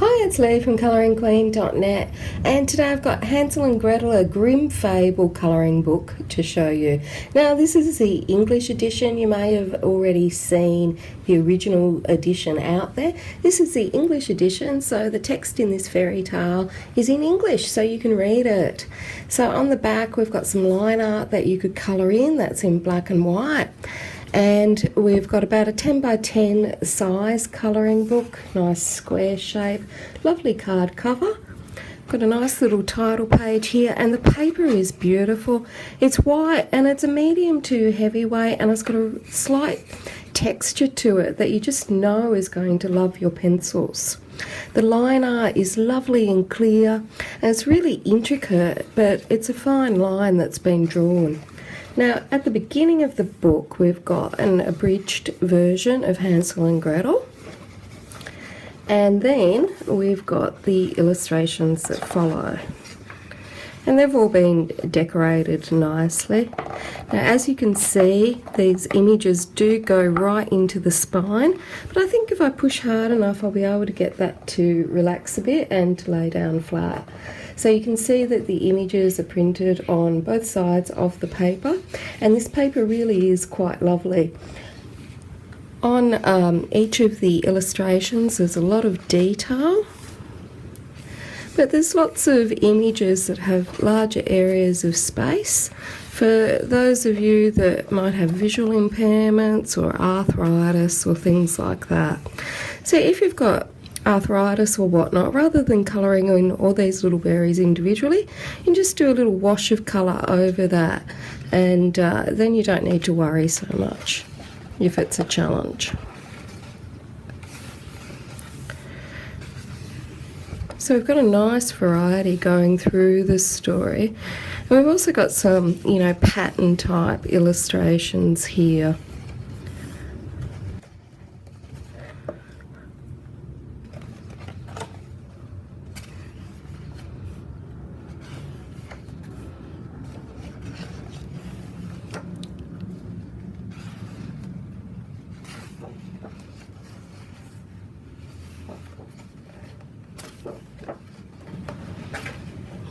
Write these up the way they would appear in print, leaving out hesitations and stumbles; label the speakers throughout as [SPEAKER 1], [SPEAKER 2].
[SPEAKER 1] Hi, it's Lee from ColouringQueen.net, and today I've got Hansel and Gretel, a Grimm Fable colouring book to show you. Now this is the English edition. You may have already seen the original edition out there. This is the English edition, so the text in this fairy tale is in English so you can read it. So on the back we've got some line art that you could colour in, that's in black and white. And we've got about a 10 by 10 size colouring book, nice square shape, lovely card cover. Got a nice little title page here, and the paper is beautiful. It's white and it's a medium to heavyweight, and it's got a slight texture to it that you just know is going to love your pencils. The line art is lovely and clear, and it's really intricate, but it's a fine line that's been drawn. Now, at the beginning of the book, we've got an abridged version of Hansel and Gretel, and then we've got the illustrations that follow. And they've all been decorated nicely. Now, as you can see, these images do go right into the spine, but I think if I push hard enough, I'll be able to get that to relax a bit and to lay down flat. So you can see that the images are printed on both sides of the paper, and this paper really is quite lovely. On each of the illustrations there's a lot of detail, but there's lots of images that have larger areas of space for those of you that might have visual impairments or arthritis or things like that. So if you've got arthritis or whatnot, rather than colouring in all these little berries individually, you can just do a little wash of colour over that, and then you don't need to worry so much if it's a challenge. So we've got a nice variety going through the story, and we've also got some, pattern type illustrations here.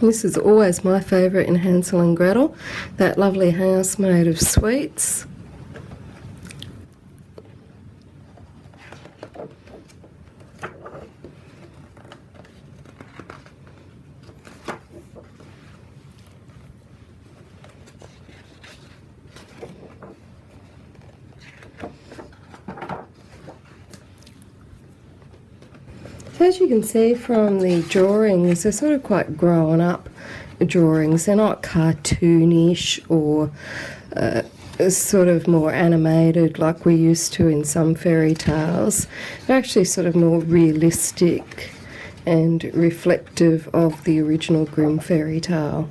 [SPEAKER 1] This is always my favourite in Hansel and Gretel, that lovely house made of sweets. As you can see from the drawings, they're sort of quite grown up drawings. They're not cartoonish or sort of more animated like we're used to in some fairy tales. They're actually sort of more realistic and reflective of the original Grimm fairy tale.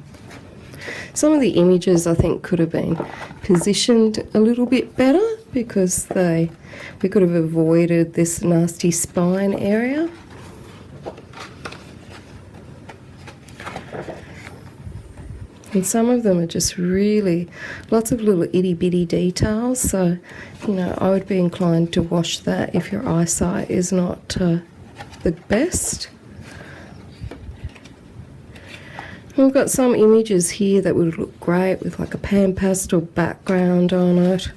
[SPEAKER 1] Some of the images I think could have been positioned a little bit better because we could have avoided this nasty spine area. And some of them are just really lots of little itty bitty details, so I would be inclined to wash that if your eyesight is not the best. We've got some images here that would look great with like a pan pastel background on it.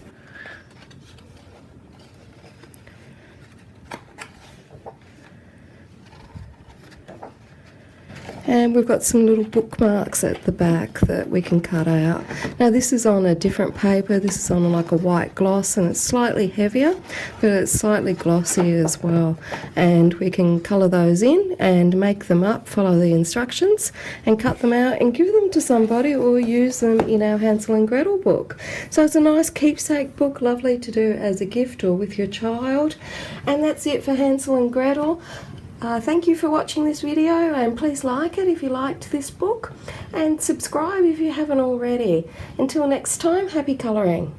[SPEAKER 1] And we've got some little bookmarks at the back that we can cut out. Now this is on a different paper. This is on like a white gloss, and it's slightly heavier, but it's slightly glossy as well. And we can colour those in and make them up, follow the instructions, and cut them out and give them to somebody, or use them in our Hansel and Gretel book. So it's a nice keepsake book, lovely to do as a gift or with your child. And that's it for Hansel and Gretel. Thank you for watching this video, and please like it if you liked this book, and subscribe if you haven't already. Until next time, happy colouring.